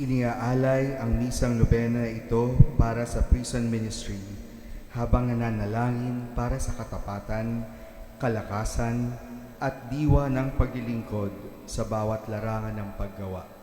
Iniaalay ang misang nobena ito para sa prison ministry habang nananalangin para sa katapatan, kalakasan at diwa ng paglilingkod sa bawat larangan ng paggawa.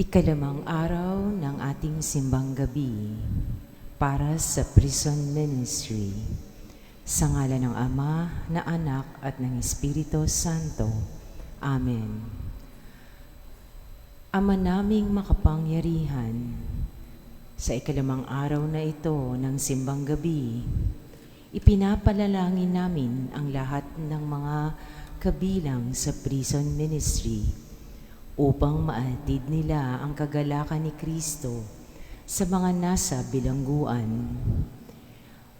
Ikalimang araw ng ating simbang gabi para sa prison ministry. Sa ngalan ng Ama, na Anak at ng Espiritu Santo. Amen. Ama naming makapangyarihan, sa ikalimang araw na ito ng simbang gabi, ipinapalalangin namin ang lahat ng mga kabilang sa prison ministry upang maatid nila ang kagalakan ni Kristo sa mga nasa bilangguan.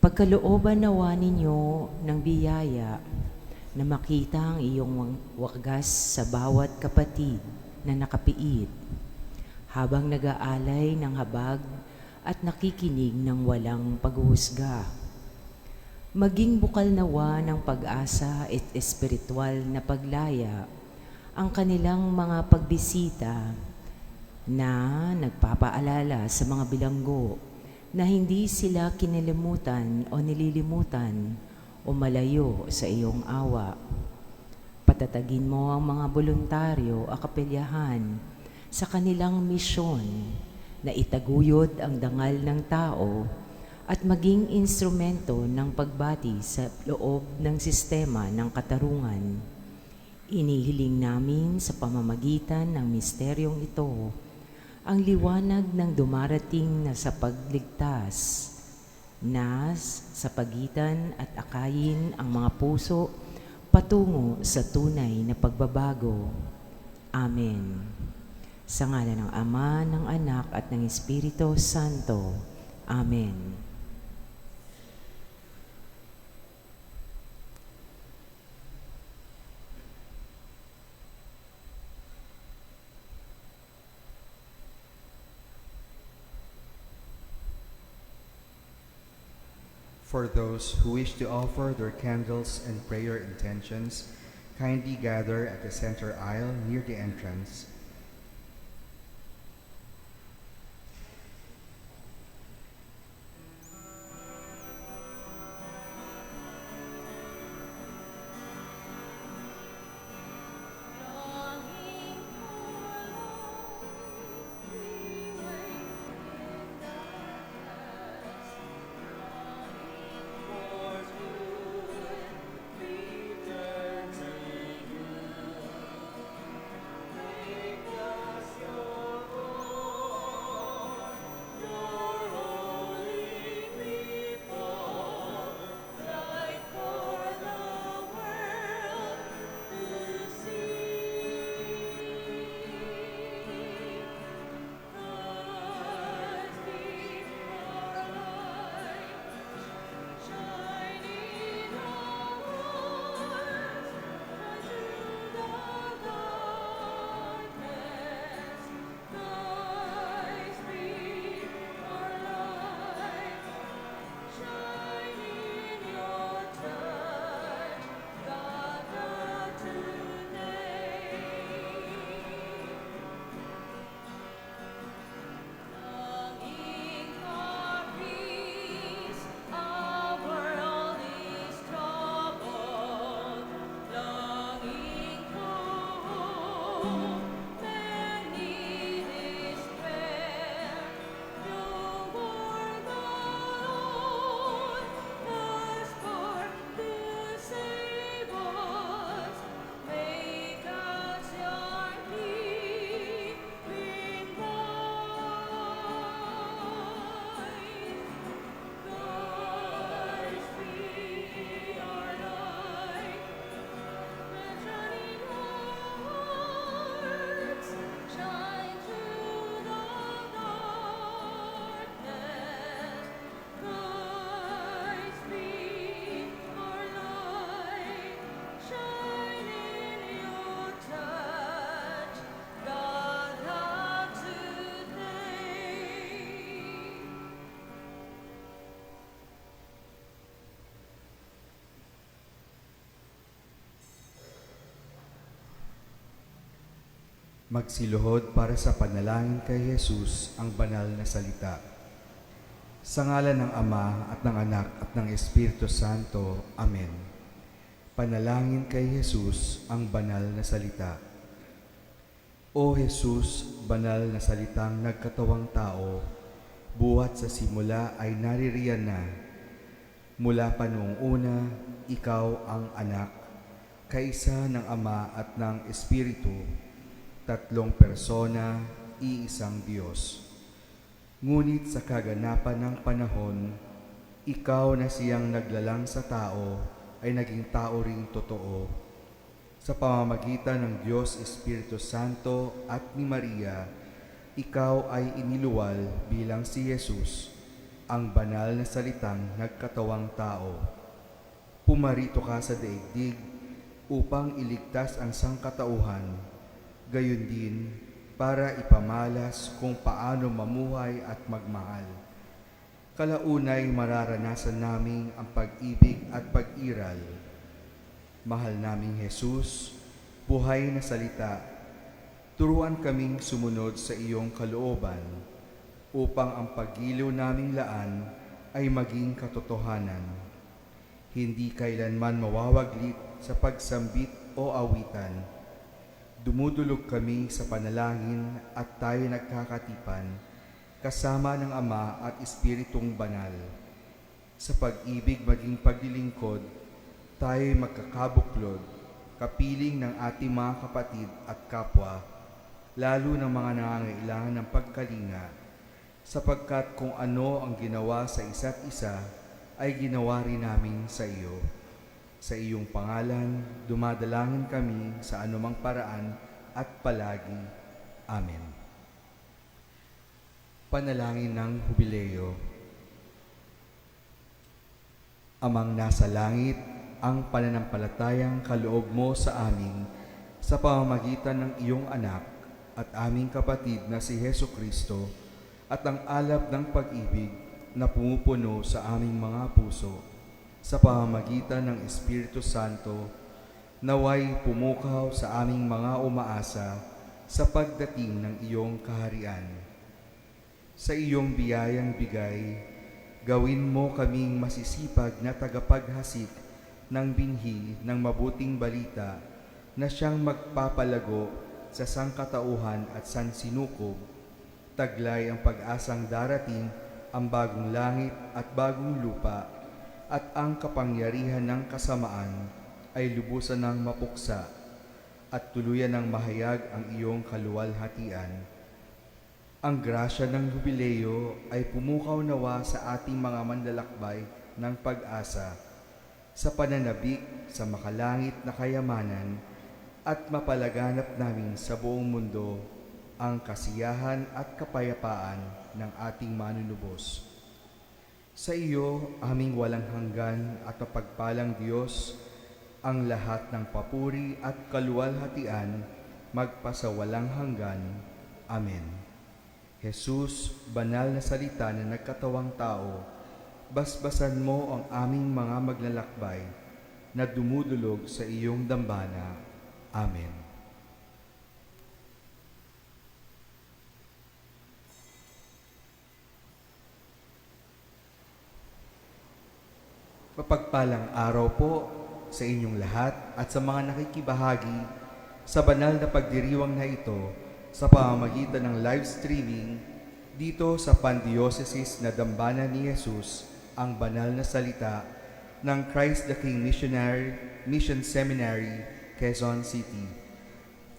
Pagkalooban nawa ninyo ng biyaya na makita ang iyong wagas sa bawat kapatid na nakapiit habang nag-aalay ng habag at nakikinig ng walang paghuhusga. Maging bukal nawa ng pag-asa at espiritual na paglaya ang kanilang mga pagbisita na nagpapaalala sa mga bilanggo na hindi sila kinilimutan o nililimutan o malayo sa iyong awa. Patatagin mo ang mga voluntaryo o kapelyahan sa kanilang misyon na itaguyod ang dangal ng tao at maging instrumento ng pagbati sa loob ng sistema ng katarungan. Inihiling namin sa pamamagitan ng misteryong ito ang liwanag ng dumarating na sa pagligtas na sa pagitan at akayin ang mga puso patungo sa tunay na pagbabago. Amen. Sa ngalan ng Ama, ng Anak at ng Espiritu Santo. Amen. For those who wish to offer their candles and prayer intentions, kindly gather at the center aisle near the entrance. Magsiluhod para sa panalangin kay Jesus ang banal na salita. Sa ngalan ng Ama at ng Anak at ng Espiritu Santo. Amen. Panalangin kay Jesus ang banal na salita. O Jesus, banal na salitang nagkatawang tao, buhat sa simula ay naririyan na. Mula pa noong una, ikaw ang anak, kaisa ng Ama at ng Espiritu, tatlong persona, iisang Diyos. Ngunit sa kaganapan ng panahon, ikaw na siyang naglalang sa tao ay naging tao ring totoo. Sa pamamagitan ng Diyos Espiritu Santo at ni Maria, ikaw ay iniluwal bilang si Jesus, ang banal na salitang nagkatawang tao. Pumarito ka sa daigdig upang iligtas ang sangkatauhan, gayon din para ipamalas kung paano mamuhay at magmahal. Kalaunay mararanasan namin ang pag-ibig at pag-iral. Mahal naming Jesus, buhay na salita, turuan kaming sumunod sa iyong kalooban upang ang paggiliw naming laan ay maging katotohanan. Hindi kailanman mawawaglit sa pagsambit o awitan. Dumudulog kami sa panalangin at tayo nagkakatipan kasama ng Ama at Espiritong Banal. Sa pag-ibig maging paglilingkod, tayo'y magkakabuklod, kapiling ng ating mga kapatid at kapwa, lalo ng mga nangangailangan ng pagkalinga, sapagkat kung ano ang ginawa sa isa't isa, ay ginawa rin namin sa iyo. Sa iyong pangalan, dumadalangin kami sa anumang paraan at palagi. Amen. Panalangin ng Hubileo. Amang nasa langit, ang pananampalatayang kaloob mo sa amin sa pamamagitan ng iyong anak at aming kapatid na si Hesukristo at ang alab ng pag-ibig na pumupuno sa aming mga puso sa pamamagitan ng Espiritu Santo, naway pumukaw sa aming mga umaasa sa pagdating ng iyong kaharian. Sa iyong biyayang bigay, gawin mo kaming masisipag na tagapaghasik ng binhi ng mabuting balita na siyang magpapalago sa sangkatauhan at sansinukob, taglay ang pag-asang darating ang bagong langit at bagong lupa, at ang kapangyarihan ng kasamaan ay lubusan ng mapuksa at tuluyan ng mahayag ang iyong kaluwalhatian. Ang grasya ng Hubileo ay pumukaw nawa sa ating mga manlalakbay ng pag-asa, sa pananabik sa makalangit na kayamanan, at mapalaganap namin sa buong mundo ang kasiyahan at kapayapaan ng ating manunubos. Sa iyo, aming walang hanggan at mapagpalang Diyos, ang lahat ng papuri at kaluwalhatian magpasawalang hanggan. Amen. Jesus, banal na salita na nagkatawang tao, basbasan mo ang aming mga maglalakbay na dumudulog sa iyong dambana. Amen. Mapagpalang araw po sa inyong lahat at sa mga nakikibahagi sa banal na pagdiriwang na ito sa pamamagitan ng live streaming dito sa Pandiocesis na Dambana ni Jesus, ang banal na salita ng Christ the King Mission Seminary, Quezon City.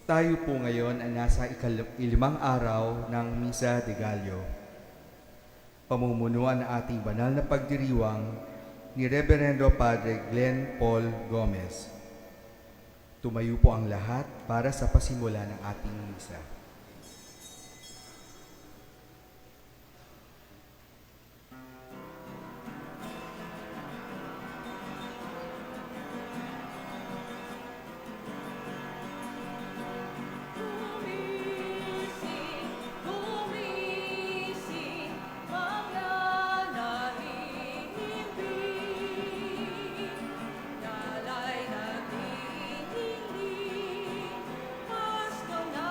Tayo po ngayon ay nasa ilimang araw ng Misa de Gallo. Pamumunuan ng ating banal na pagdiriwang ni Reverendo Padre Glenn Paul Gomez. Tumayo po ang lahat para sa pasimula ng ating misa. Pasko na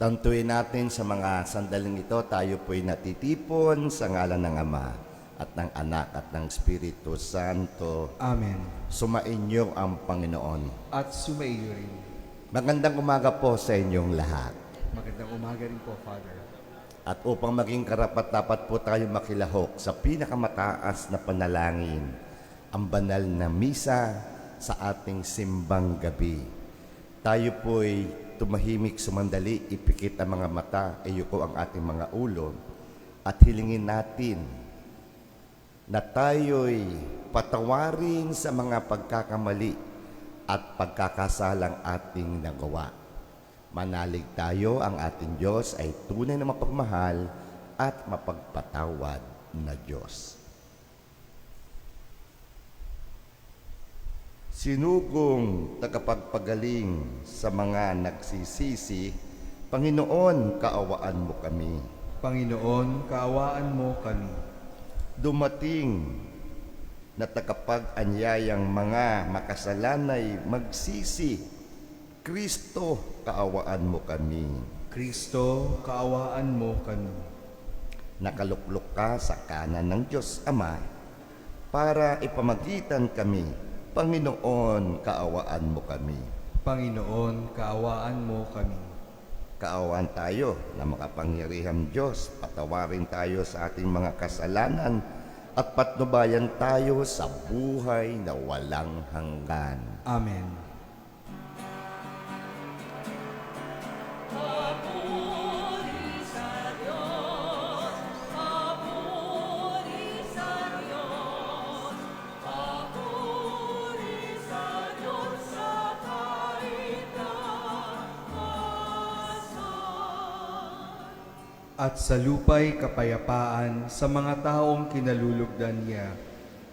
Tantuin natin sa mga sandaling ito, tayo po'y natitipon sa ngalan ng Ama at ng Anak at ng Espiritu Santo. Amen. Sumainyo ang Panginoon. At sumaiyo rin. Magandang umaga po sa inyong lahat. Magandang umaga rin po, Father. At upang maging karapat-dapat po tayo makilahok sa pinakamataas na panalangin, ang banal na misa sa ating simbang gabi. Tayo po'y tumahimik sumandali, ipikit ang mga mata, iyuko ang ating mga ulo, at hilingin natin na tayo'y patawarin sa mga pagkakamali at pagkakasalang ating nagawa. Manalig tayo, ang ating Diyos ay tunay na mapagmahal at mapagpatawad na Diyos. Sinugong tagapagpagaling sa mga nagsisisi, Panginoon, kaawaan mo kami. Panginoon, kaawaan mo kami. Dumating na tagapag-anyayang mga makasalanay magsisi, Kristo, kaawaan mo kami. Kristo, kaawaan mo kami. Nakaluklok ka sa kanan ng Diyos Ama para ipamagitan kami. Panginoon, kaawaan mo kami. Panginoon, kaawaan mo kami. Kaawaan tayo na makapangyarihang Diyos. Patawarin tayo sa ating mga kasalanan at patnubayan tayo sa buhay na walang hanggan. Amen. At sa lupa'y kapayapaan sa mga taong kinalulugdan niya.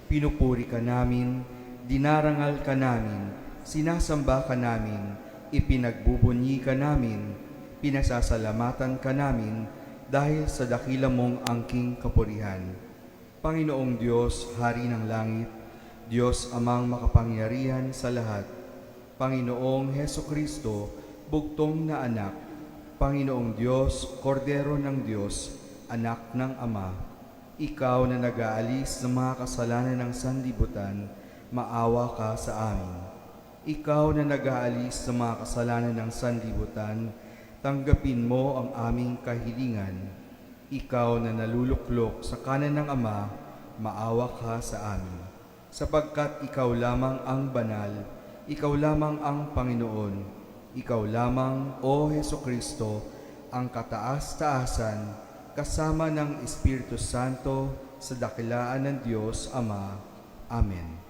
Pinupuri ka namin, dinarangal ka namin, sinasamba ka namin, ipinagbubunyi ka namin, pinasasalamatan ka namin dahil sa dakila mong angking kapurihan. Panginoong Diyos, Hari ng Langit, Diyos Amang makapangyarihan sa lahat, Panginoong Hesukristo, bugtong na anak, Panginoong Diyos, Kordero ng Diyos, Anak ng Ama, Ikaw na nag-aalis ng mga kasalanan ng sanlibutan, maawa ka sa amin. Ikaw na nag-aalis ng mga kasalanan ng sanlibutan, tanggapin mo ang aming kahilingan. Ikaw na naluluklok sa kanan ng Ama, maawa ka sa amin. Sapagkat Ikaw lamang ang banal, Ikaw lamang ang Panginoon, Ikaw lamang, O Hesukristo, ang kataas-taasan, kasama ng Espiritu Santo, sa dakilaan ng Diyos Ama. Amen.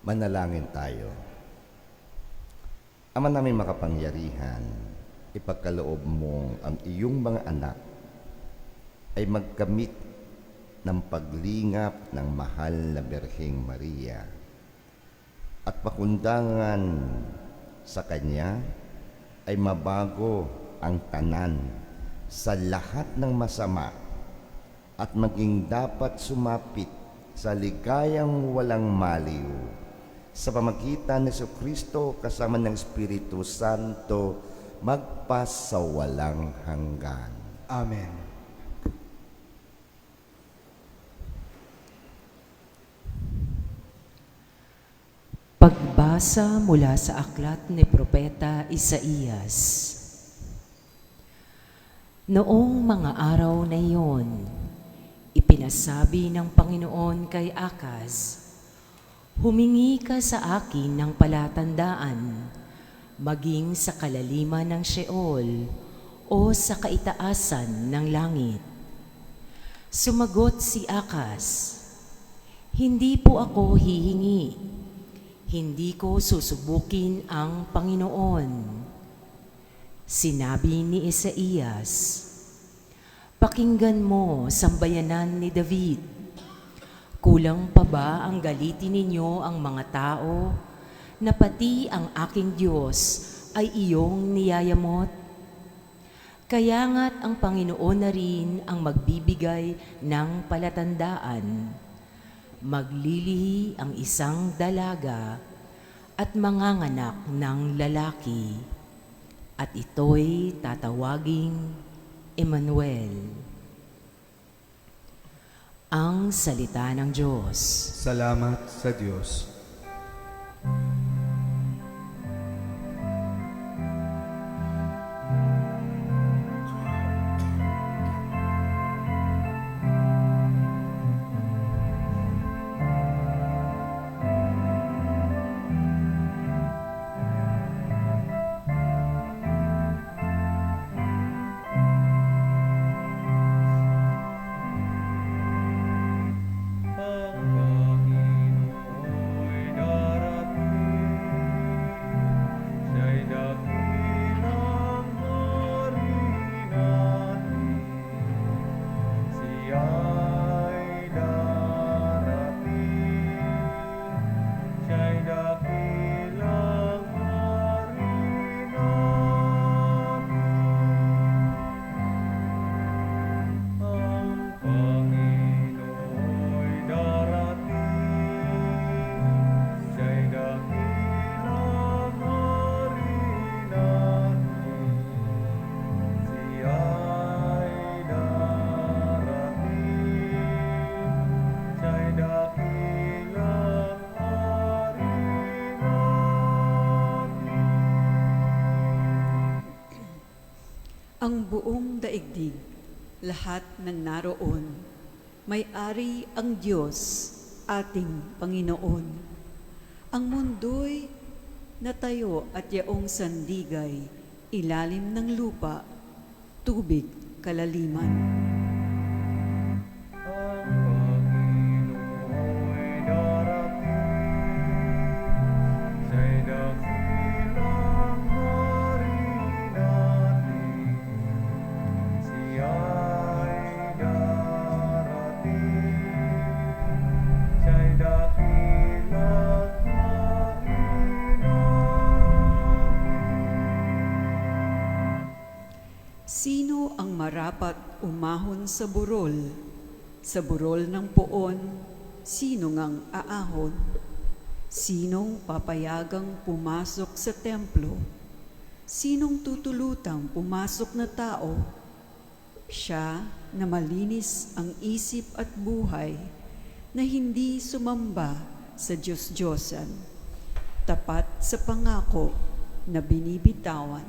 Manalangin tayo. Ama namin makapangyarihan, ipagkaloob mo ang iyong mga anak ay magkamit ng paglingap ng mahal na Birheng Maria at pakundangan sa Kanya ay mabago ang tanan sa lahat ng masama at maging dapat sumapit sa ligayang walang maliw sa pamagitan ni Jesucristo kasama ng Espiritu Santo magpas sa walang hanggan. Amen. Pagbasa mula sa aklat ni Propeta Isaías. Noong mga araw na iyon, ipinasabi ng Panginoon kay Akaz, "Humingi ka sa akin ng palatandaan, maging sa kalaliman ng Sheol o sa kaitaasan ng langit." Sumagot si Akaz, "Hindi po ako hihingi. Hindi ko susubukin ang Panginoon." Sinabi ni Isaías, "Pakinggan mo, sambayanan ni David. Kulang pa ba ang galitin ninyo ang mga tao na pati ang aking Diyos ay iyong niyayamot? Kaya nga't ang Panginoon na rin ang magbibigay ng palatandaan. Maglilihi ang isang dalaga at manganganak ng lalaki, at ito'y tatawaging Emmanuel. Ang salita ng Diyos. Salamat sa Diyos. Ang buong daigdig, lahat ng naroon, may-ari ang Diyos, ating Panginoon. Ang mundo'y natayo at yaong sandigay, ilalim ng lupa, tubig kalaliman. Sino ang marapat umahon sa burol? Sa burol ng poon, sino ngang aahon? Sinong papayagang pumasok sa templo? Sinong tutulutang pumasok na tao? Siya na malinis ang isip at buhay, na hindi sumamba sa Diyos-Diyosan, tapat sa pangako na binibitawan.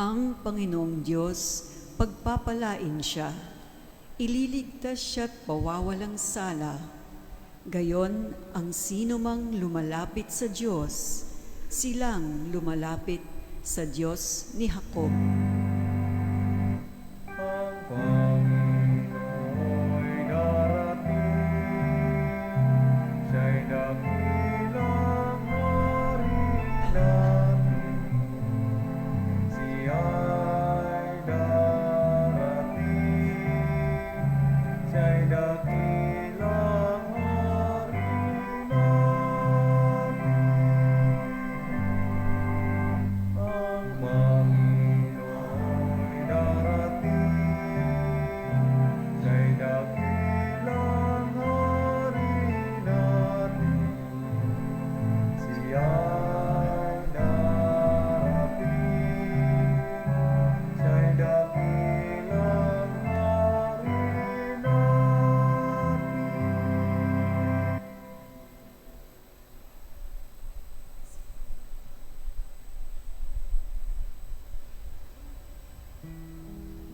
Ang Panginoong Diyos, pagpapalain siya, ililigtas siya't pawawalang sala. Gayon ang sinumang lumalapit sa Diyos, silang lumalapit sa Diyos ni Jacob.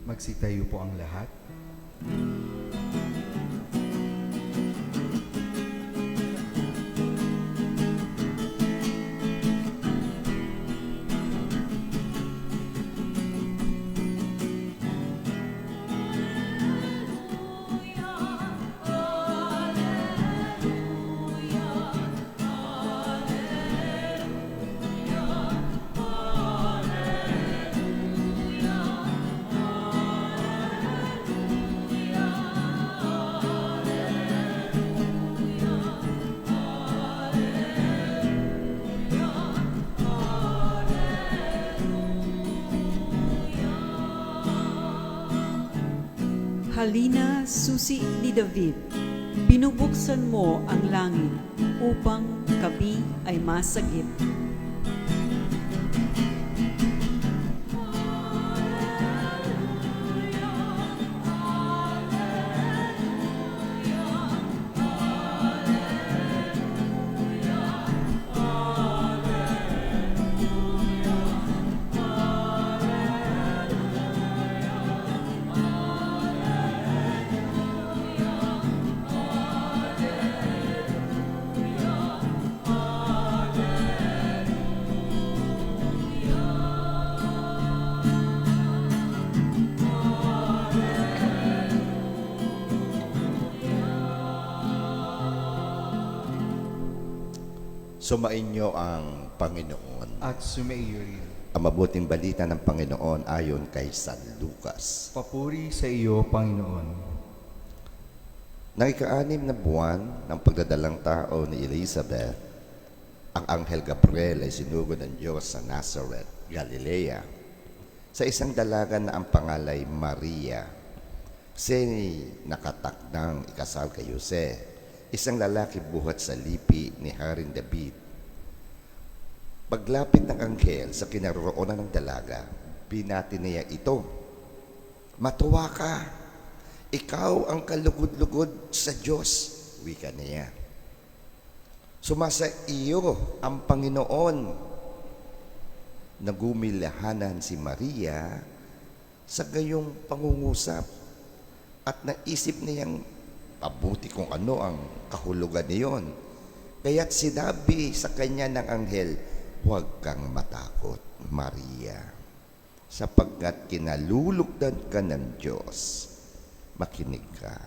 Magsitayo po ang lahat. Halina, susi ni David, binubuksan mo ang langit upang kami ay masagip. Sumainyo ang Panginoon. At sumaiyo rin. Ang mabuting balita ng Panginoon ayon kay San Lucas. Papuri sa iyo, Panginoon. Nang ika-6 na buwan ng pagdadalang tao ni Elizabeth, ang Anghel Gabriel ay sinugod ng Diyos sa Nazareth, Galilea, sa isang dalaga na ang pangalay Maria. Siya nakatakdang ikasal kay Jose, isang lalaki buhat sa lipi ni Haring David. Paglapit ng anghel sa kinaroroonan ng dalaga, binati niya ito, "Matuwa ka, ikaw ang kalugod-lugod sa Diyos," wika niya. "Sumasa iyo ang Panginoon." Nagumilahanan si Maria sa gayong pangungusap at naisip niyang pabuti kung ano ang kahulugan niyon. Kaya't sinabi sa kanya ng anghel, "Huwag kang matakot, Maria, sapagkat kinalulugdan ka ng Diyos. Makinig ka,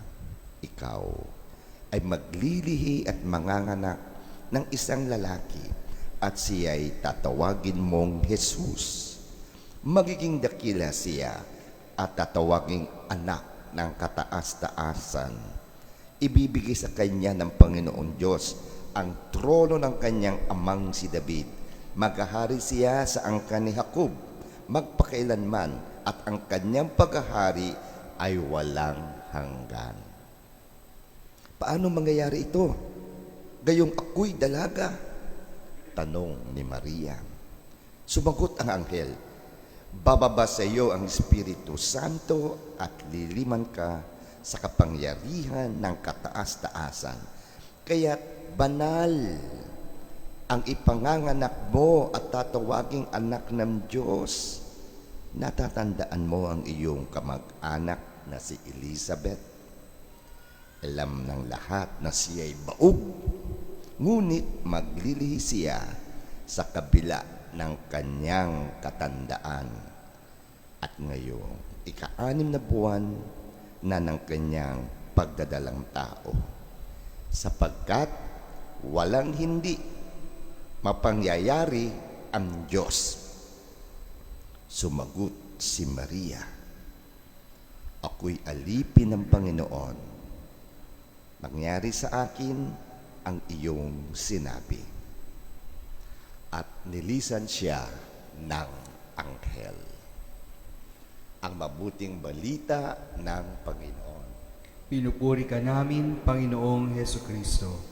ikaw ay maglilihi at manganganak ng isang lalaki at siya'y tatawagin mong Jesus. Magiging dakila siya at tatawaging anak ng kataas-taasan. Ibibigay sa kanya ng Panginoon Diyos ang trono ng kanyang amang si David. Maghahari siya sa angkan ni Jacob magpakailanman at ang kanyang paghahari ay walang hanggan." Paano mangyayari ito? Gayong ako'y dalaga? Tanong ni Maria. Sumagot ang anghel, "Bababa sa iyo ang Espiritu Santo at liliman ka sa kapangyarihan ng kataas-taasan. Kaya't banal ang ipanganganak mo at tatawaging anak ng Diyos. Natatandaan mo ang iyong kamag-anak na si Elizabeth. Alam ng lahat na siya'y baog, ngunit maglilihi siya sa kabila ng kanyang katandaan. At ngayon, ika-6 na buwan na ng kanyang pagdadalang tao, sapagkat walang hindi mapangyayari ang Diyos." Sumagot si Maria, "Ako'y alipin ng Panginoon. Mangyari sa akin ang iyong sinabi." At nilisan siya ng anghel. Ang mabuting balita ng Panginoon. Pinupuri ka namin, Panginoong Hesukristo.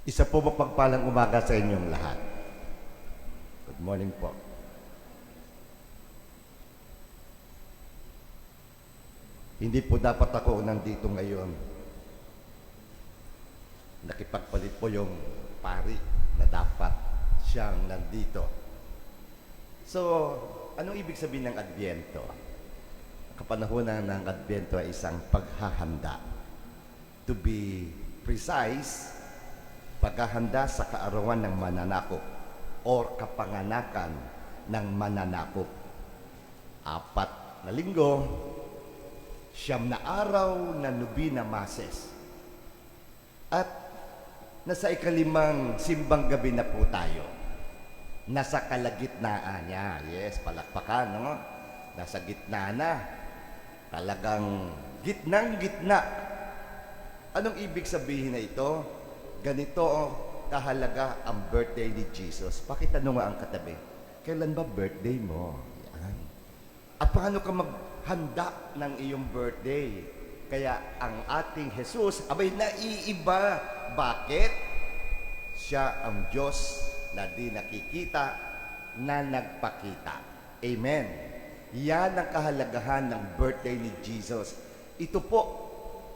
Isa po mapagpalang umaga sa inyong lahat. Good morning po. Hindi po dapat ako nandito ngayon. Nakipagpalit po yung pari na dapat siyang nandito. So, anong ibig sabihin ng Adbyento? Ang kapanahunan ng Adbyento ay isang paghahanda. To be precise, paghahanda sa kaarawan ng mananakop or kapanganakan ng mananakop. 4 na linggo Siyam na araw na Novena Masses. At nasa ikalimang simbang gabi na po tayo. Nasa kalagitnaan niya. Yes, palakpakan, no? Nasa gitna na. Talagang gitnang-gitna. Anong ibig sabihin na ito? Ganito kahalaga ang birthday ni Jesus. Pakitanong nga ang katabi, kailan ba birthday mo? Yan. At paano ka maghanda ng iyong birthday? Kaya ang ating Jesus, abay naiiba. Bakit? Siya ang Diyos na di nakikita, na nagpakita. Amen. Yan ang kahalagahan ng birthday ni Jesus. Ito po,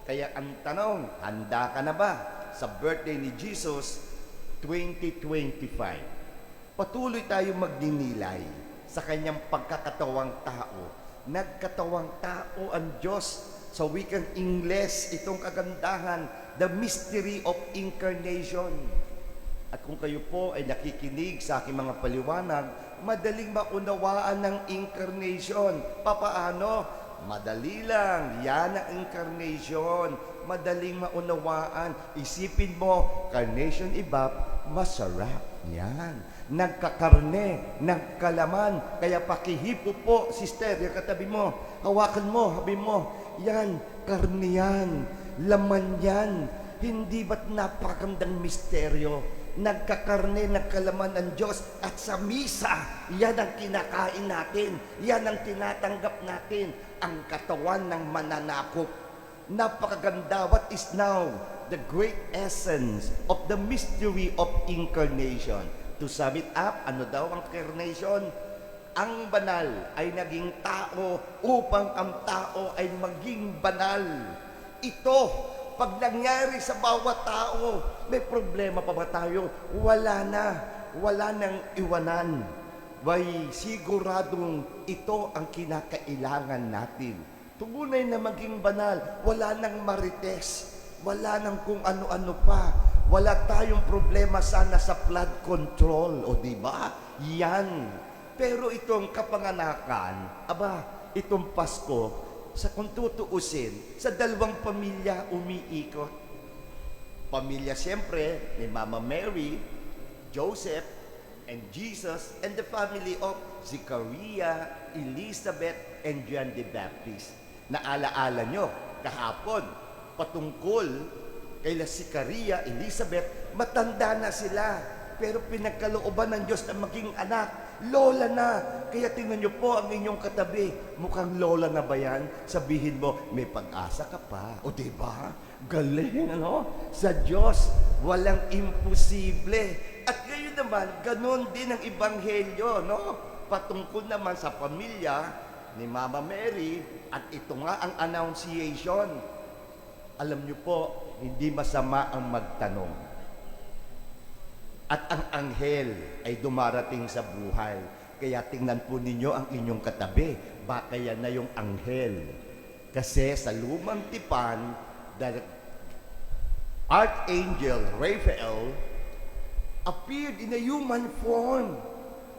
kaya ang tanong, handa ka na ba sa birthday ni Jesus 2025? Patuloy tayong magninilay sa kanyang pagkakatawang tao. Nagkatawang tao ang Diyos. Sa wikang Ingles, itong kagandahan, the mystery of incarnation. At kung kayo po ay nakikinig sa aking mga paliwanag, madaling maunawaan ng incarnation. Papaano? Madali lang. Yan ang incarnation. Madaling maunawaan. Isipin mo, carnation iba, masarap. Yan. Nagkakarne, nagkalaman. Kaya pakihipo po, sister, yung katabi mo. Hawakan mo, habi mo. Yan, karne yan. Laman yan. Hindi ba't napakagandang misteryo? Nagkakarne, nagkalaman ng Diyos, at sa misa, yan ang kinakain natin, yan ang tinatanggap natin, ang katawan ng mananakop. Napakaganda. What is now the great essence of the mystery of incarnation? To sum it up, ano daw ang incarnation? Ang banal ay naging tao upang ang tao ay maging banal. Ito, pag nangyari sa bawat tao, may problema pa ba tayo? Wala na. Wala nang iwanan. May siguradong ito ang kinakailangan natin. Tunay na maging banal. Wala nang marites. Wala nang kung ano-ano pa. Wala tayong problema sana sa flood control. O diba? Yan. Pero itong kapanganakan, itong Pasko, sa kung tutuusin, sa dalawang pamilya umiikot. Pamilya siyempre ni Mama Mary, Joseph, and Jesus, and the family of Zechariah, Elizabeth, and John the Baptist. Naalaala nyo, kahapon, patungkol kay Zechariah, Elizabeth, matanda na sila, pero pinagkalooban ng Diyos na maging anak. Lola na. Kaya tingnan nyo po ang inyong katabi. Mukhang lola na ba yan? Sabihin mo, may pag-asa ka pa. O diba? Galing, ano? Sa Diyos, walang imposible. At ngayon naman, ganun din ang Ebanghelyo, no? Patungkol naman sa pamilya ni Mama Mary, at ito nga ang annunciation. Alam nyo po, hindi masama ang magtanong. At ang anghel ay dumarating sa buhay. Kaya tingnan po ninyo ang inyong katabi. Baka yan na yung anghel. Kasi sa lumang tipan, the Archangel Raphael appeared in a human form.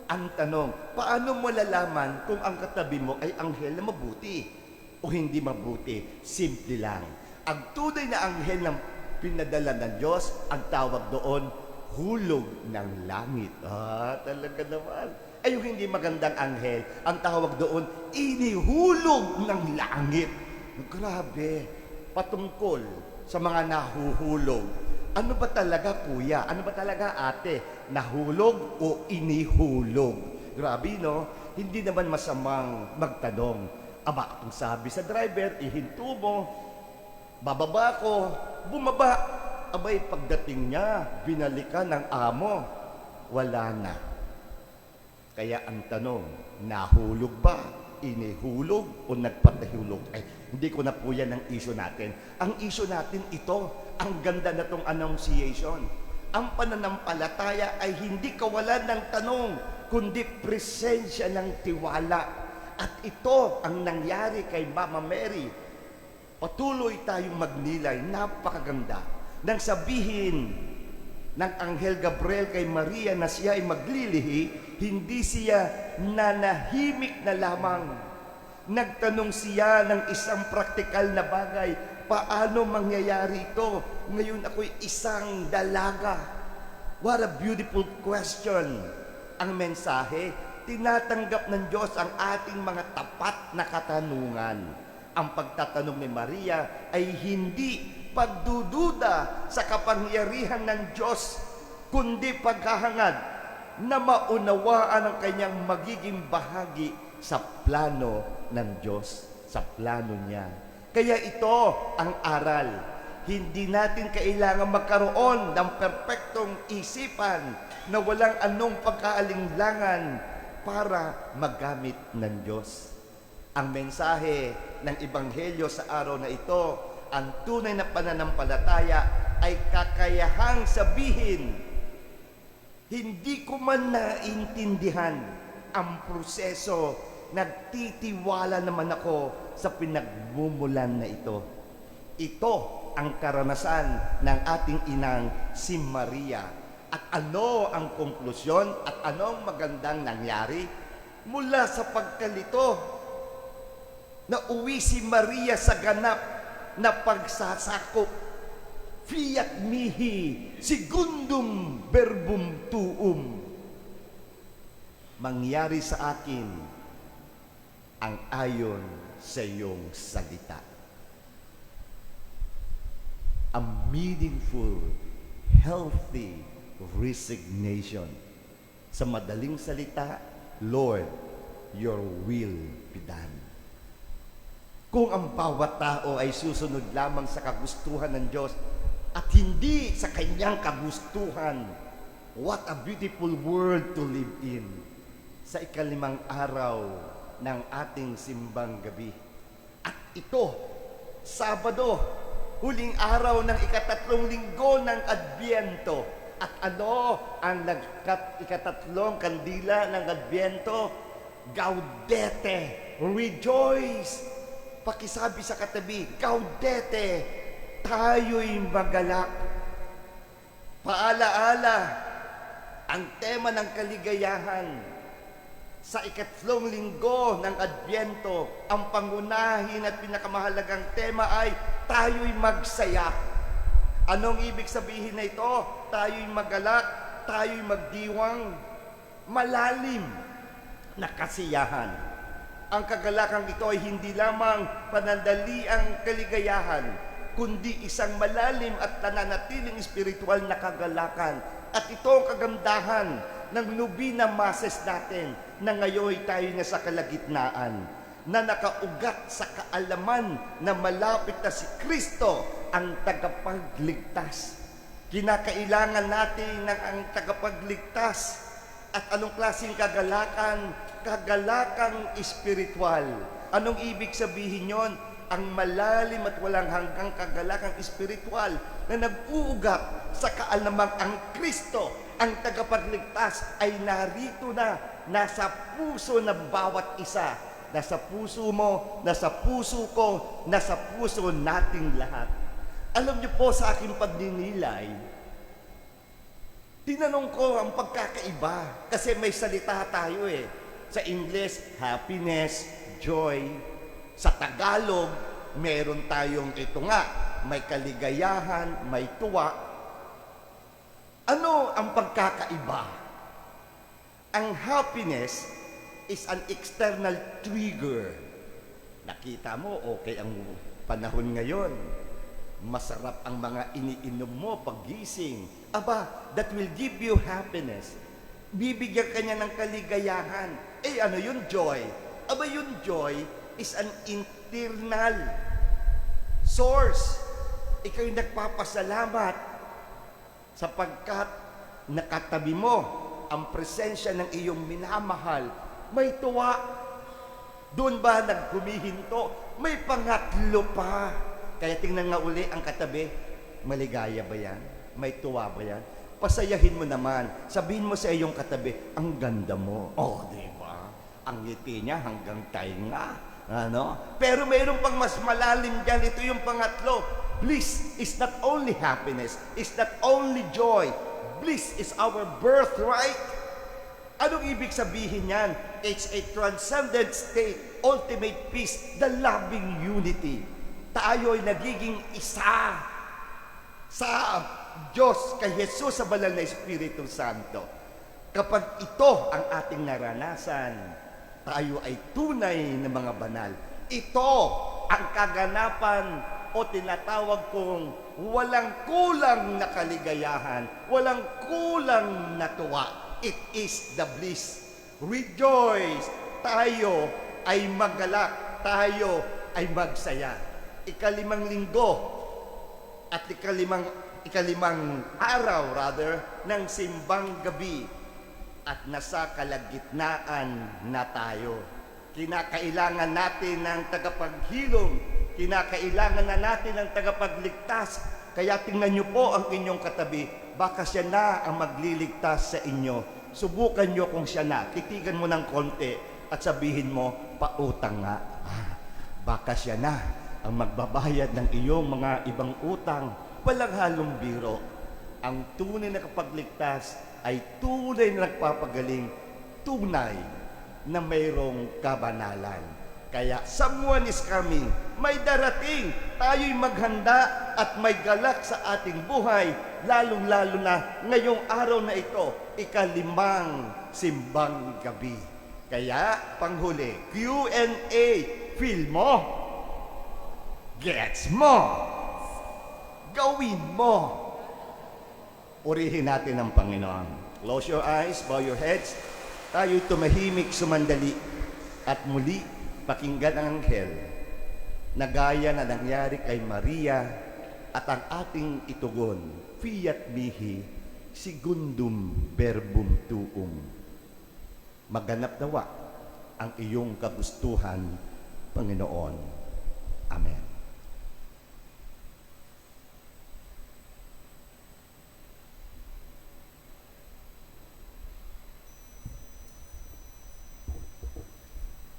Ang tanong, paano mo lalaman kung ang katabi mo ay anghel na mabuti o hindi mabuti? Simple lang. Ang tunay na anghel na pinadala ng Diyos, ang tawag doon, hulog ng langit. Talaga naman. Ay, yung hindi magandang anghel, ang tawag doon, inihulog ng langit. Grabe. Patungkol sa mga nahuhulog. Ano ba talaga, kuya? Ano ba talaga, ate? Nahulog o inihulog? Grabe, no? Hindi naman masamang magtanong. Kung sabi sa driver, ihinto mo, bababa ko, bumaba. Pagdating niya, binalikan ng amo, wala na. Kaya ang tanong, nahulog ba? Inihulog o nagpatahulog? Hindi ko na po yan ang issue natin. Ang issue natin ito, ang ganda na tong annunciation. Ang pananampalataya ay hindi kawalan ng tanong, kundi presensya ng tiwala. At ito ang nangyari kay Mama Mary. Patuloy tayong magnilay, napakaganda. Nang sabihin ng Anghel Gabriel kay Maria na siya ay maglilihi, hindi siya nanahimik na lamang. Nagtanong siya ng isang praktikal na bagay, paano mangyayari ito? Ngayon ako'y isang dalaga. What a beautiful question. Ang mensahe, tinatanggap ng Diyos ang ating mga tapat na katanungan. Ang pagtatanong ni Maria ay hindi pagdududa sa kapangyarihan ng Diyos, kundi paghahangad na maunawaan ang kanyang magiging bahagi sa plano ng Diyos, sa plano niya. Kaya ito ang aral. Hindi natin kailangan magkaroon ng perpektong isipan na walang anong pagkaalinlangan para magamit ng Diyos. Ang mensahe ng Ebanghelyo sa araw na ito, ang tunay na pananampalataya ay kakayahang sabihin, hindi ko man naintindihan ang proseso, nagtitiwala naman ako sa pinagmumulan na ito. Ito ang karanasan ng ating inang si Maria. At ano ang konklusyon at anong magandang nangyari? Mula sa pagkalito, nauwi si Maria sa ganap na pagsasakop. Fiat mihi secundum verbum tuum. Mangyari sa akin ang ayon sa iyong salita. A meaningful, healthy resignation. Sa madaling salita, Lord, your will be done. Kung ang bawat tao ay susunod lamang sa kagustuhan ng Diyos at hindi sa kanyang kagustuhan, what a beautiful world to live in. Sa ikalimang araw ng ating simbang gabi. At ito, Sabado, huling araw ng ikatatlong linggo ng Adbyento. At ano ang ikatatlong kandila ng Adbyento? Gaudete, rejoice. Pakisabi sa katabi, Gaudete, tayo'y magalak. Paalaala, ang tema ng kaligayahan. Sa ikatlong linggo ng Adbyento, ang pangunahin at pinakamahalagang tema ay tayo'y magsaya. Anong ibig sabihin na ito? Tayo'y magalak, tayo'y magdiwang, malalim na kasiyahan. Ang kagalakang ito ay hindi lamang panandaliang kaligayahan, kundi isang malalim at nananatiling espiritual na kagalakan. At ito ang kagandahan ng Novena Masses natin na ngayon tayo na sa kalagitnaan, na nakaugat sa kaalaman na malapit na si Kristo ang tagapagligtas. Kinakailangan natin ng ang tagapagligtas. At anong klaseng kagalakan? Kagalakang espiritual. Anong ibig sabihin yon? Ang malalim at walang hanggang kagalakang espiritual na nag-uugat sa kaalamang ang Kristo, ang tagapagligtas, ay narito na, nasa puso ng bawat isa. Nasa puso mo, nasa puso ko, nasa puso nating lahat. Alam niyo po, sa aking pagninilay, tinanong ko ang pagkakaiba. Kasi may salita tayo Sa English, happiness, joy. Sa Tagalog, meron tayong ito nga, may kaligayahan, may tuwa. Ano ang pagkakaiba? Ang happiness is an external trigger. Nakita mo, okay ang panahon ngayon. Masarap ang mga iniinom mo paggising. Aba, that will give you happiness. Bibigyan ka niya ng kaligayahan. Ano yun, joy? Aba, yun, joy is an internal source. Ika'y nagpapasalamat sapagkat nakatabi mo ang presensya ng iyong minamahal. May tuwa. Doon ba naghumihinto? May pangatlo pa. Kaya tingnan nga uli ang katabi. Maligaya ba yan? May tuwa ba yan? Pasayahin mo naman. Sabihin mo sa iyong katabi, ang ganda mo. Di ba? Ang ngiti niya hanggang tainga. Pero mayroon pang mas malalim dyan. Ito yung pangatlo. Bliss is not only happiness. It's not only joy. Bliss is our birthright. Anong ibig sabihin yan? It's a transcendent state ultimate peace, the loving unity. Tayo ay nagiging isa sa Diyos, kay Jesus sa banal na Espiritu Santo. Kapag ito ang ating naranasan, tayo ay tunay na mga banal. Ito ang kaganapan o tinatawag kong walang kulang na kaligayahan, walang kulang na tuwa. It is the bliss. Rejoice! Tayo ay magalak, tayo ay magsaya. Ikalimang linggo at ikalimang araw ng simbang gabi at nasa kalagitnaan na tayo. Kinakailangan natin ng tagapaghilom, kinakailangan na natin ng tagapagligtas. Kaya tingnan niyo po ang inyong katabi, baka siya na ang magliligtas sa inyo. Subukan niyo kung siya na, titigan mo ng konti at sabihin mo, pautang nga. Baka siya na ang magbabayad ng iyong mga ibang utang. Walang halong biro. Ang tunay na kapagligtas ay tunay na nagpapagaling, tunay na mayroong kabanalan. Kaya someone is coming, may darating, tayo'y maghanda at may galak sa ating buhay, lalong-lalo na ngayong araw na ito, ikalimang simbang gabi. Kaya, panghuli, Q&A, feel mo, gets mo, gawin mo. Purihin natin ang Panginoon. Close your eyes, bow your heads. Tayo tumahimik sumandali at muli pakinggan ang anghel na gaya na nangyari kay Maria at ang ating itugon, fiat mihi secundum verbum tuum. Maganap nawa ang iyong kagustuhan, Panginoon. Amen.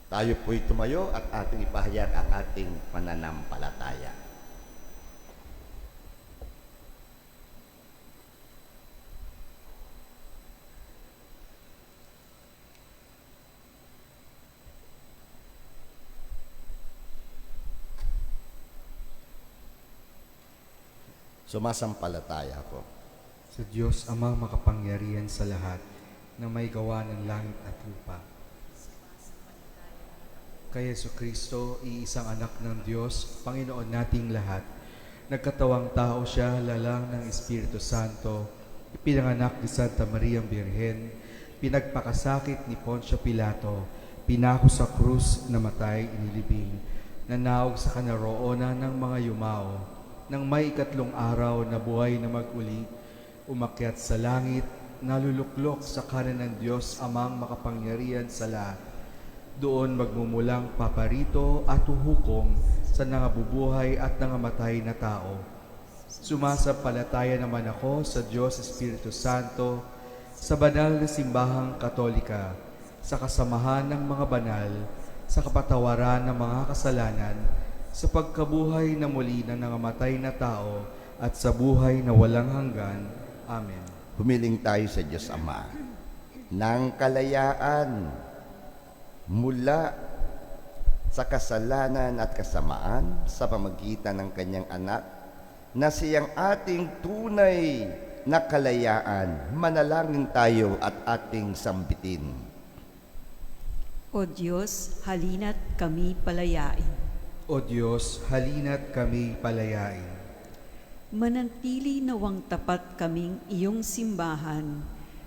Tayo po'y tumayo at ating ipahayag ang ating pananampalataya. Sumasampalataya ko Sa Diyos Amang makapangyarihan sa lahat na may gawa ng langit at lupa. Kay Jesucristo, iisang anak ng Diyos, Panginoon nating lahat. Nagkatawang tao siya, lalang ng Espiritu Santo, ipinanganak ni Santa Maria Birhen, pinagpakasakit ni Poncio Pilato, pinako sa krus, namatay, inilibing, nanaog sa kanaroonan ng mga yumao, nang may ikatlong araw na buhay na mag-uli, umakyat sa langit, naluluklok sa kanan ng Diyos Amang makapangyarihan sa lahat. Doon magmumulang paparito at huhukom sa nangabubuhay at nangamatay na tao. Sumasampalataya naman ako sa Diyos Espiritu Santo, sa banal na simbahang katolika, sa kasamahan ng mga banal, sa kapatawaran ng mga kasalanan, sa pagkabuhay na muli ng nangamatay na tao, at sa buhay na walang hanggan. Amen. Humiling tayo sa Diyos Ama ng kalayaan mula sa kasalanan at kasamaan sa pamagitan ng kanyang anak na siyang ating tunay na kalayaan. Manalangin tayo at ating sambitin. O Diyos, halina't kami palayain. O Diyos, halina't kami palayain. Manantili nawang tapat kaming iyong simbahan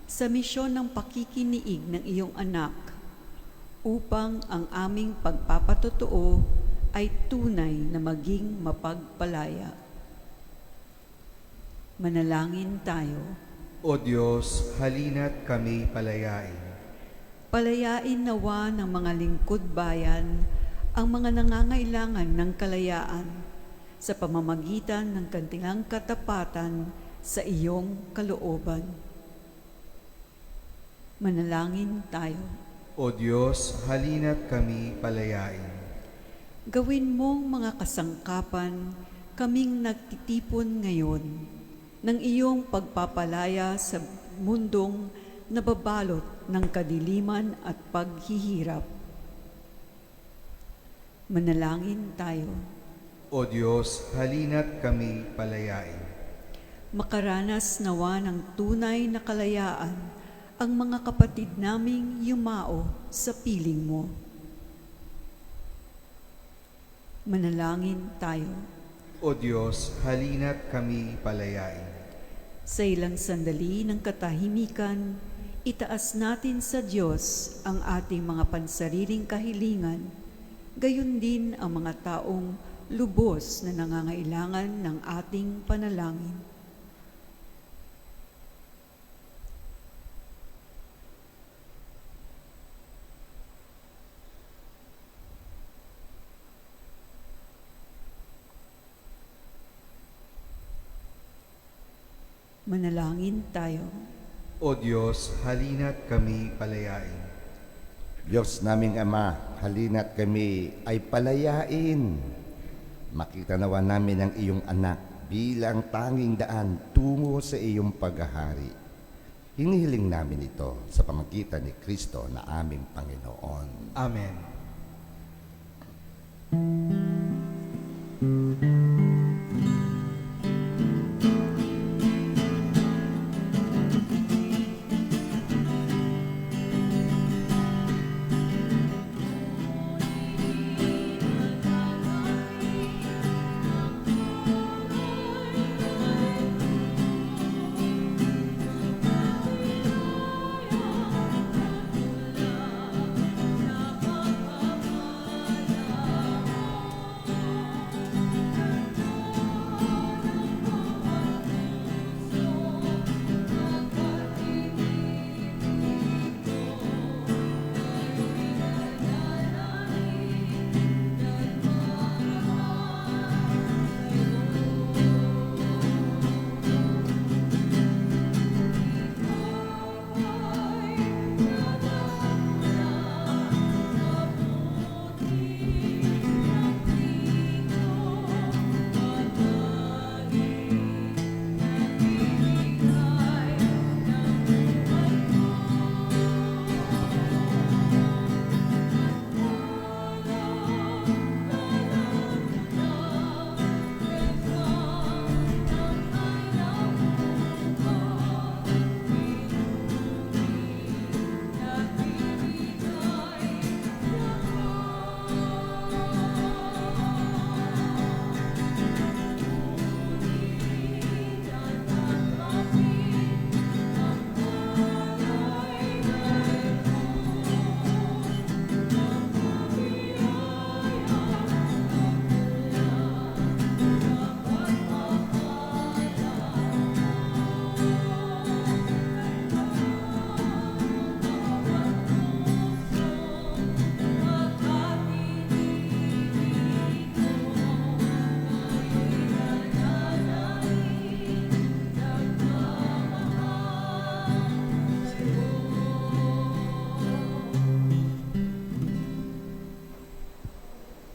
sa misyon ng pakikiniig ng iyong anak upang ang aming pagpapatotoo ay tunay na maging mapagpalaya. Manalangin tayo. O Diyos, halina't kami palayain. Palayain nawa ng mga lingkod bayan ang mga nangangailangan ng kalayaan sa pamamagitan ng kantilang katapatan sa iyong kalooban. Manalangin tayo. O Diyos, halina't kami palayain. Gawin mong mga kasangkapan kaming nagtitipon ngayon ng iyong pagpapalaya sa mundong nababalot ng kadiliman at paghihirap. Manalangin tayo. O Diyos, halina't kami palayain. Makaranas nawa ng tunay na kalayaan ang mga kapatid naming yumao sa piling mo. Manalangin tayo. O Diyos, halina't kami palayain. Sa ilang sandali ng katahimikan, itaas natin sa Diyos ang ating mga pansariling kahilingan, gayon din ang mga taong lubos na nangangailangan ng ating panalangin. Manalangin tayo. O Diyos, halina't kami palayain. Diyos naming Ama, halina't kami ay palayain. Makita nawa namin ang iyong anak bilang tanging daan tungo sa iyong paghahari. Hinihiling namin ito sa pamagitan ni Kristo na aming Panginoon. Amen.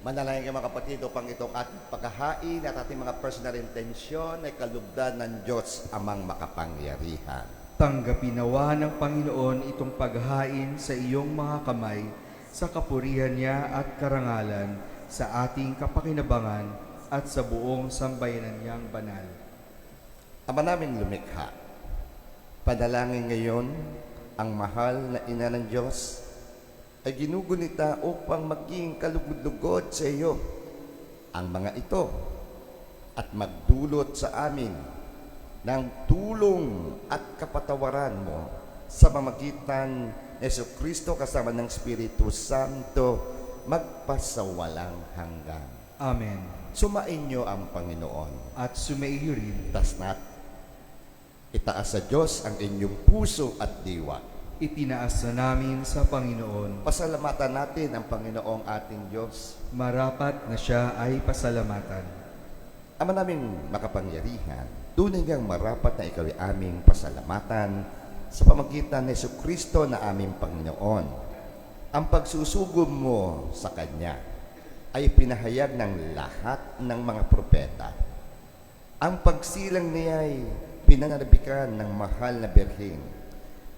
Manalangin kayo mga kapatid upang itong ating paghahain at ating mga personal intention ay kalugdan ng Diyos amang makapangyarihan. Tanggapin nawa ng Panginoon itong paghahain sa iyong mga kamay sa kapurihan niya at karangalan sa ating kapakinabangan at sa buong sambayanan niyang banal. Ama namin lumikha, panalangin ngayon ang mahal na ina ng Diyos ay ginugunita upang maging kalugod-lugod sa iyo ang mga ito at magdulot sa amin ng tulong at kapatawaran mo sa pamamagitan ni Jesucristo kasama ng Espiritu Santo magpasawalang hanggan. Amen. Sumainyo ang Panginoon. At sumaiyo rin. Tasnat, itaas sa Diyos ang inyong puso at diwa. Itinaas na namin sa Panginoon. Pasalamatan natin ang Panginoong ating Diyos. Marapat na siya ay pasalamatan. Ama naming makapangyarihan, tunay ngang marapat na ikaw ay aming pasalamatan sa pamagitan ni Jesucristo na aming Panginoon. Ang pagsusugod mo sa Kanya ay pinahayag ng lahat ng mga propeta. Ang pagsilang niya ay pinananabikan ng mahal na Birhen,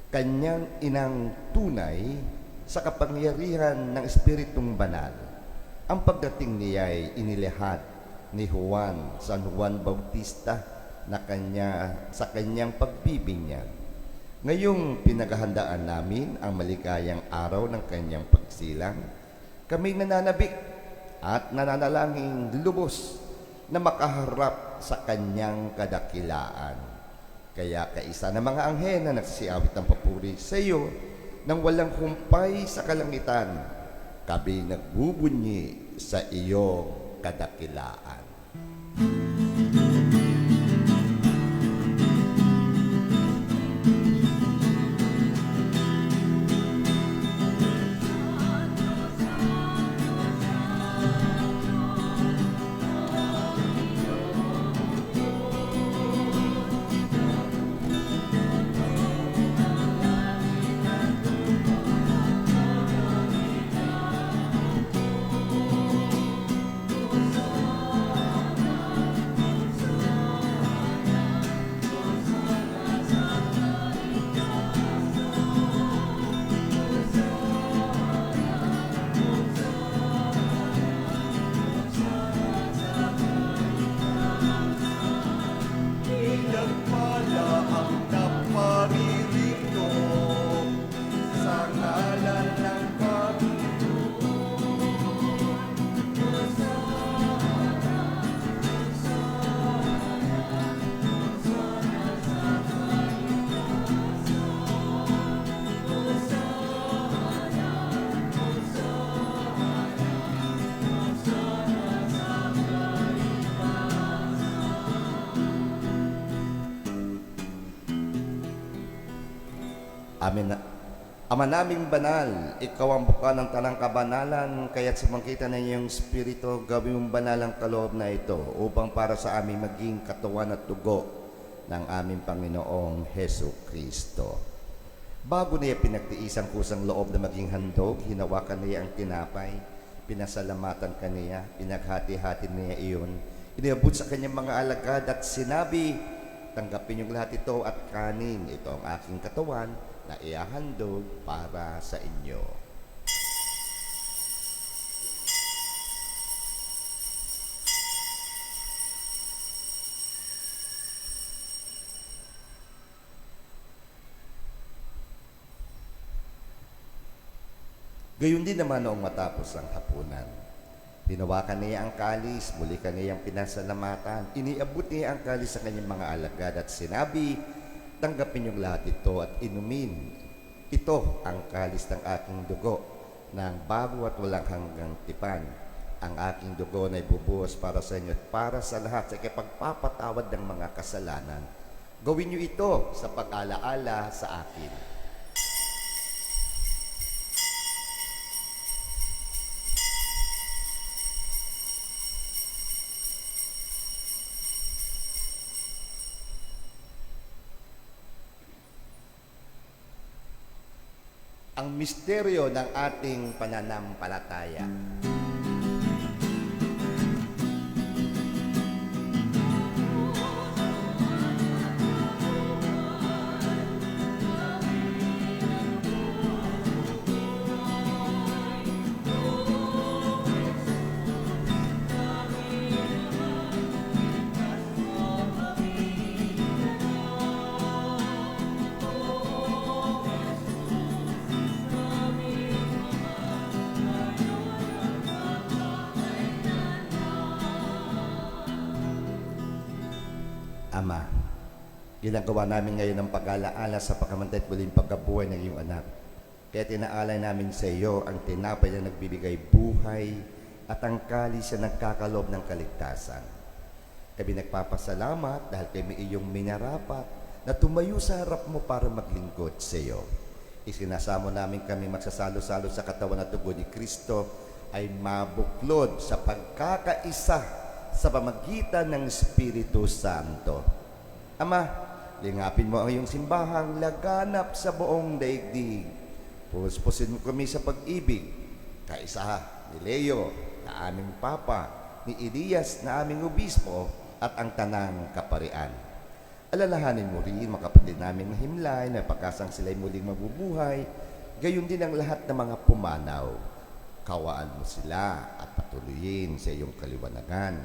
Kanyang inang tunay sa kapangyarihan ng Espiritong Banal, Ang pagdating niya ay inilihad ni San Juan Bautista sa kanyang pagbibinyag. Ngayong pinaghahandaan namin ang maligayang araw ng kanyang pagsilang, kami nananabik at nananalangin lubos na makaharap sa kanyang kadakilaan. Kaya kaisa ng mga anghel na nagsisiawit ng papuri sa iyo nang walang humpay sa kalangitan, kami nagbubunyi sa iyong kadakilaan. Amen. Ama naming banal, ikaw ang buka ng tanang kabanalan, kaya't sumangkita na iyong Espiritu, gawin mong banalang kaloob na ito upang para sa aming maging katawan at dugo ng aming Panginoong Heso Kristo. Bago niya pinagtiis ang kusang loob na maging handog, hinawakan niya ang tinapay, pinasalamatan kaniya, pinaghati-hati niya iyon, iniabot sa kanyang mga alagad at sinabi, tanggapin yung lahat ito at kanin, ito ang aking katawan, na iahandog para sa inyo. Gayon din naman noong matapos ang hapunan. Pinawakan niya ang kalis, muli kaniyang pinasalamatan, iniabot niya ang kalis sa kanyang mga alagad at sinabi, tanggapin niyong lahat ito at inumin. Ito ang kalis ng aking dugo, ng bago at walang hanggang tipan. Ang aking dugo na ibubuhos para sa inyo at para sa lahat sa ikapagpapatawad ng mga kasalanan. Gawin niyo ito sa pag-alaala sa akin. Ang misteryo ng ating pananampalataya. Ama, ginagawa namin ngayon ang pag-alaala sa pagkamatay at muling pagkabuhay ng iyong anak. Kaya tinaalay namin sa iyo ang tinapay na nagbibigay buhay at ang kalis na nagkakalob ng kaligtasan. Kami nagpapasalamat dahil kami iyong minarapat na tumayo sa harap mo para maglingkod sa iyo. Isinasamo namin kami magsasalo-salo sa katawan at dugo ni Kristo ay mabuklod sa pagkakaisa sa pamagitan ng Espiritu Santo. Ama, lingapin mo ang iyong simbahang laganap sa buong daigdig. Puspusin mo kami sa pag-ibig, kaisa ni Leo na aming Papa, ni Elias na aming Obispo, at ang tanang kaparian. Alalahanin mo rin mga kapatid namin na himlay na pagkasang sila'y muling mabubuhay, gayon din ang lahat ng mga pumanaw. Kawaan mo sila at patuloyin sa iyong kaliwanagan.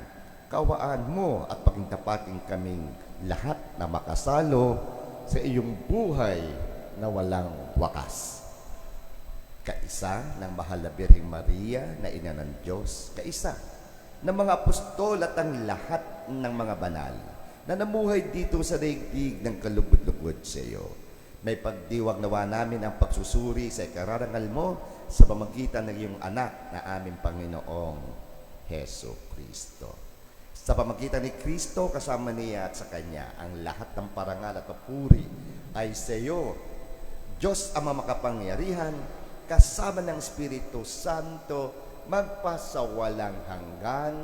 Kawaan mo at pakintapating kaming lahat na makasalo sa iyong buhay na walang wakas. Kaisa ng mahal na Birheng Maria na ina ng Diyos, kaisa ng mga apostol at ang lahat ng mga banal na namuhay dito sa daigdig ng kalubod-lubod sa iyo. May pagdiwang nawa namin ang pagsusuri sa ikararangal mo sa pamamagitan ng iyong anak na aming Panginoong Heso Kristo. Sa pamamagitan ni Kristo, kasama niya at sa Kanya, ang lahat ng parangal at papuri ay sa iyo, Diyos Ama makapangyarihan, kasama ng Espiritu Santo, magpasawalang hanggan.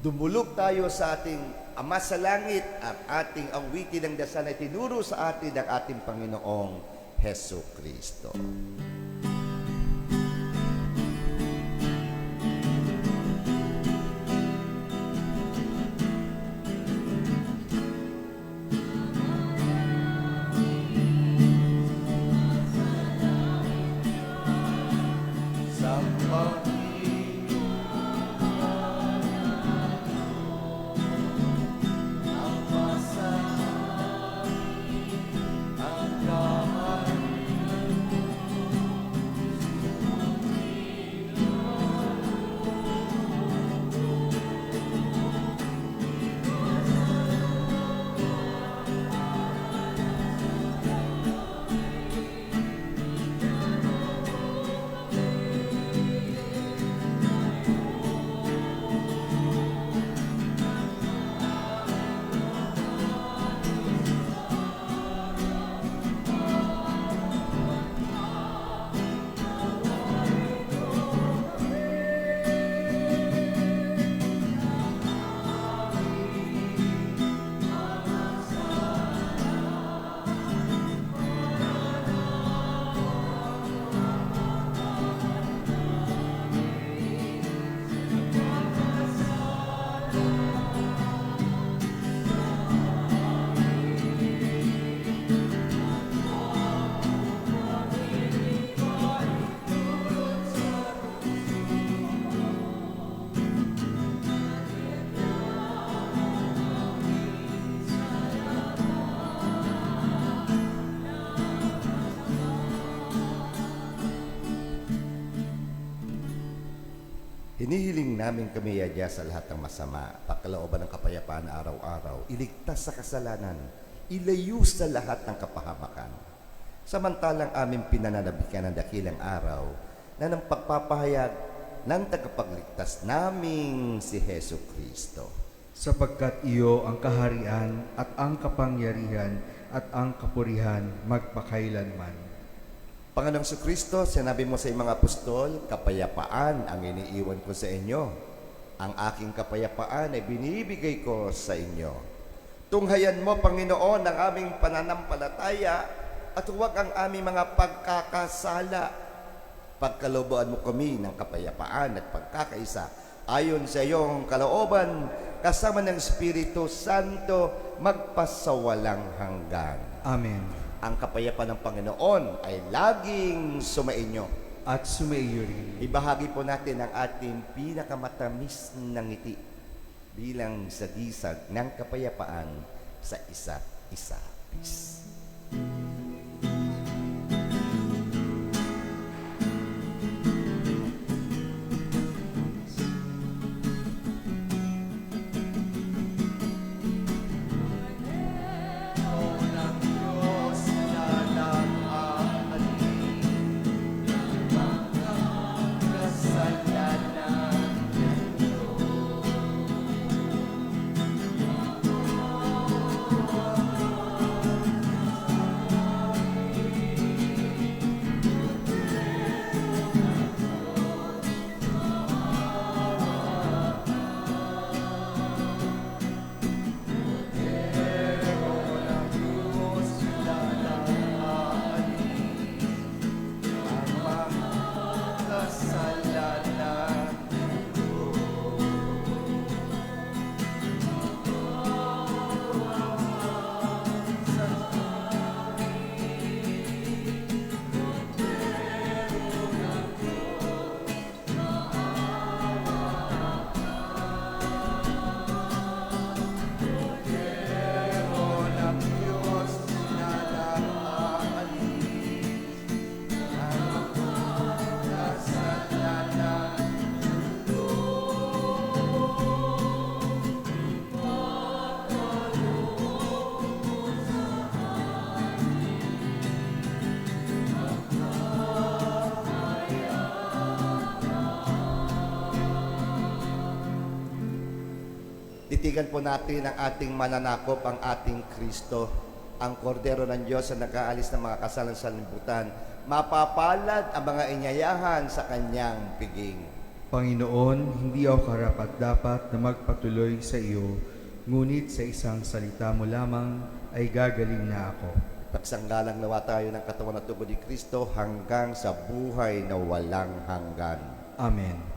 Dumulog tayo sa ating Ama sa Langit at ating awitin ng dasal na tinuro sa atin ng ating Panginoong Heso Kristo. Hinihiling namin kami yadya sa lahat ng masama, pagkalooban ng kapayapaan araw-araw, iligtas sa kasalanan, ilayo sa lahat ng kapahamakan. Samantalang aming pinananabikan ng dakilang araw na ng pagpapahayag ng tagapagligtas naming si Heso Kristo. Sapagkat iyo ang kaharian at ang kapangyarihan at ang kapurihan magpakailanman. Panginoong Kristo, sinabi mo sa mga apostol, kapayapaan ang iniiwan ko sa inyo. Ang aking kapayapaan ay binibigay ko sa inyo. Tunghayan mo, Panginoon, ang aming pananampalataya at huwag ang aming mga pagkakasala. Pagkalooban mo kami ng kapayapaan at pagkakaisa ayon sa iyong kalooban, kasama ng Espiritu Santo, magpasawalang hanggan. Amen. Ang kapayapaan ng Panginoon ay laging sumainyo. At sumaiyo rin. Ibahagi po natin ang ating pinakamatamis na ngiti bilang sagisag ng kapayapaan sa isa't isa. Peace. Inindigan po natin ang ating mananakop, ang ating Kristo, ang kordero ng Diyos na nag-aalis ng mga kasalan sa libutan. Mapapalad ang mga inyayahan sa kanyang piging. Panginoon, hindi ako karapat-dapat na magpatuloy sa iyo, ngunit sa isang salita mo lamang ay gagaling na ako. Pagsanggalang nawa tayo ng katawan at tubo ni Kristo hanggang sa buhay na walang hanggan. Amen.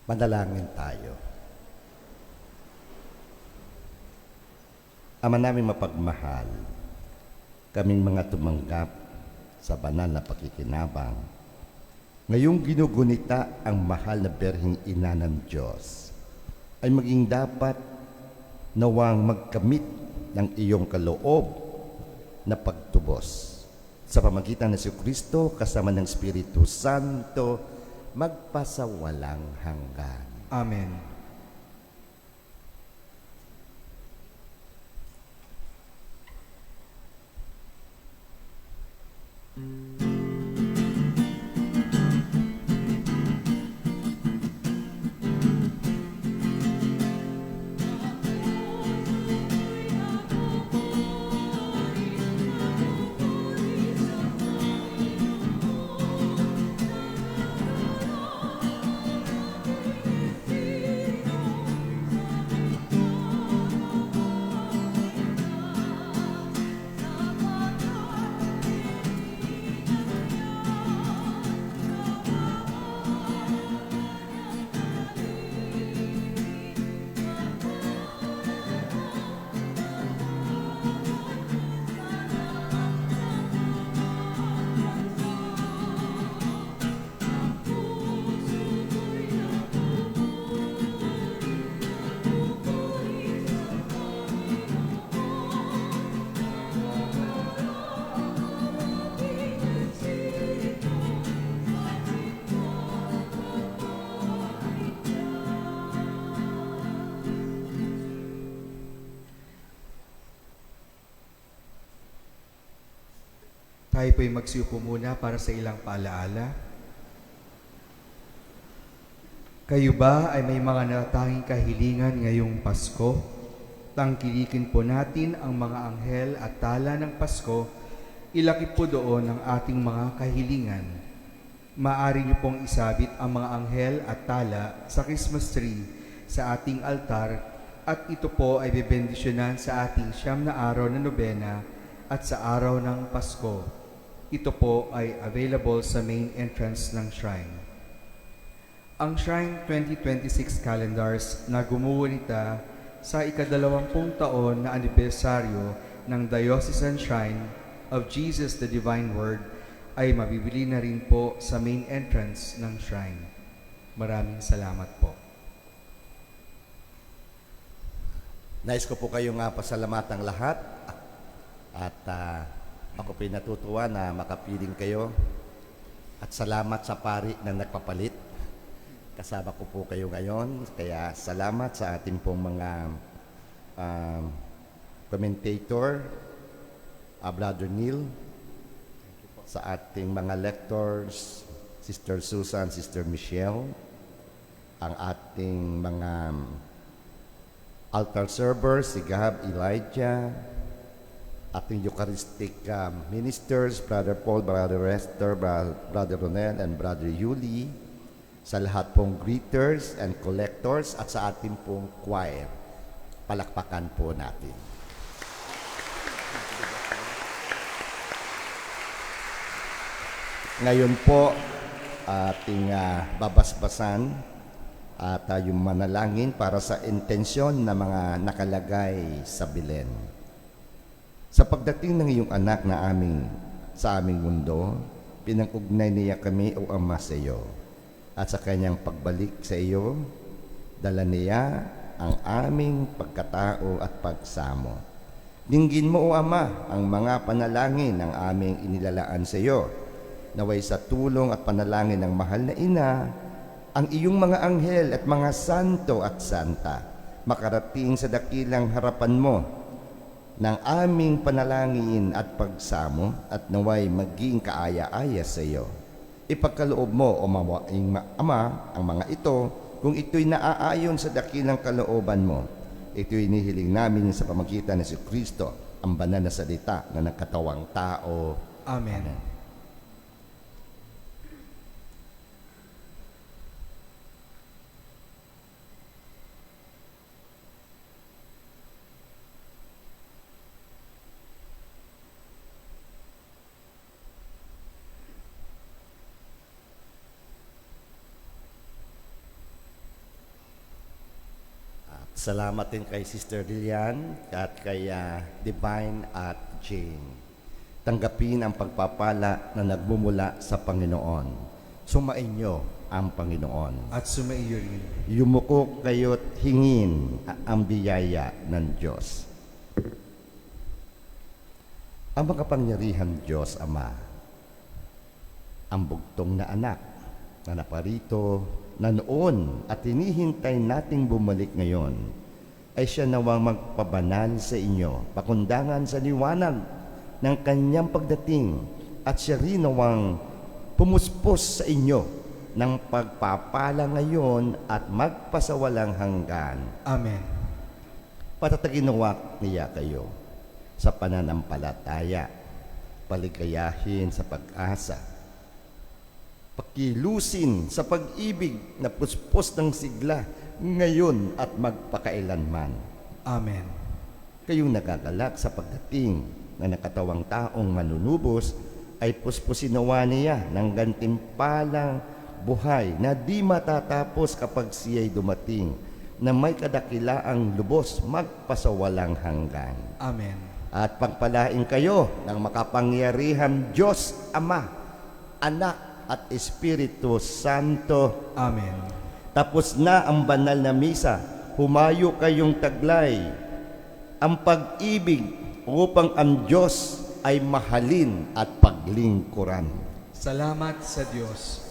Manalangin tayo. Ama namin mapagmahal, kaming mga tumanggap sa banal na pakikinabang, ngayong ginugunita ang mahal na Berheng Ina ng Diyos, ay maging dapat nawang magkamit ng iyong kaloob na pagtubos. Sa pamagitan ng Kristo kasama ng Espiritu Santo, magpasawalang hanggan. Amen. Tayo po'y magsiupo muna para sa ilang paalaala. Kayo ba ay may mga natanging kahilingan ngayong Pasko? Tangkilikin po natin ang mga anghel at tala ng Pasko. Ilakip po doon ang ating mga kahilingan. Maaari niyo pong isabit ang mga anghel at tala sa Christmas tree sa ating altar at ito po ay bibendisyonan sa ating 9 na araw na nobena at sa araw ng Pasko. Ito po ay available sa main entrance ng shrine. Ang Shrine 2026 calendars na gumugunita sa ika-20 taon na anibersaryo ng Diocesan Shrine of Jesus the Divine Word ay mabibili na rin po sa main entrance ng shrine. Maraming salamat po. Nais ko po kayong pasalamatan lahat at ako po'y natutuwa na makapiling kayo at salamat sa pari na nagpapalit. Kasama ko po kayo ngayon, kaya salamat sa ating pong mga commentator, Brother Neil, sa ating mga lectors, Sister Susan, Sister Michelle, ang ating mga altar servers, si Gab, Elijah, ating Eucharistic ministers, Brother Paul, Brother Esther, Brother Ronel, and Brother Yuli, sa lahat pong greeters and collectors, at sa ating pong choir. Palakpakan po natin. Ngayon po, ating babasbasan at yung manalangin para sa intensyon na mga nakalagay sa Belen. Sa pagdating ng iyong anak na sa aming mundo, pinag-ugnay niya kami, O Ama, sa iyo. At sa kanyang pagbalik sa iyo, dala niya ang aming pagkatao at pagsamo. Dinggin mo, O Ama, ang mga panalangin ng aming inilalaan sa iyo. Naway sa tulong at panalangin ng mahal na ina, ang iyong mga anghel at mga santo at santa makarating sa dakilang harapan mo ng aming panalangin at pagsamo, at naway maging kaaya-aya sa iyo. Ipagkaloob mo, O Ama, ang mga ito kung ito'y naaayon sa dakilang kalooban mo. Ito'y nihiling namin sa pamagitan ng Kristo, ang banal na salita na nagkatawang tao. Amen. Amen. Salamat din kay Sister Lilian at kay Divine at Jane. Tanggapin ang pagpapala na nagmumula sa Panginoon. Sumainyo ang Panginoon. At sumaiyo rin. Yumuko kayo't hingin ang biyaya ng Diyos. Ang makapangyarihan Diyos Ama, ang bugtong na anak na naparito na noon at hinihintay nating bumalik ngayon, ay siya nawang magpabanal sa inyo, pakundangan sa liwanag ng kanyang pagdating, at siya rin nawang pumuspos sa inyo ng pagpapala ngayon at magpasawalang hanggan. Amen. Patatagin nawak niya kayo sa pananampalataya, paligayahin sa pag-asa, pakilusin sa pag-ibig na puspos ng sigla ngayon at magpakailanman. Amen. Kayong nagagalak sa pagdating na nakatawang taong manunubos ay puspusin nawa niya ng gantimpalang buhay na di matatapos kapag siya'y dumating, na may kadakilaang lubos magpasawalang hanggan. Amen. At pagpalain kayo ng makapangyarihang Diyos Ama, Anak at Espiritu Santo. Amen. Tapos na ang banal na misa, humayo kayong taglay ang pag-ibig upang ang Diyos ay mahalin at paglingkuran. Salamat sa Diyos.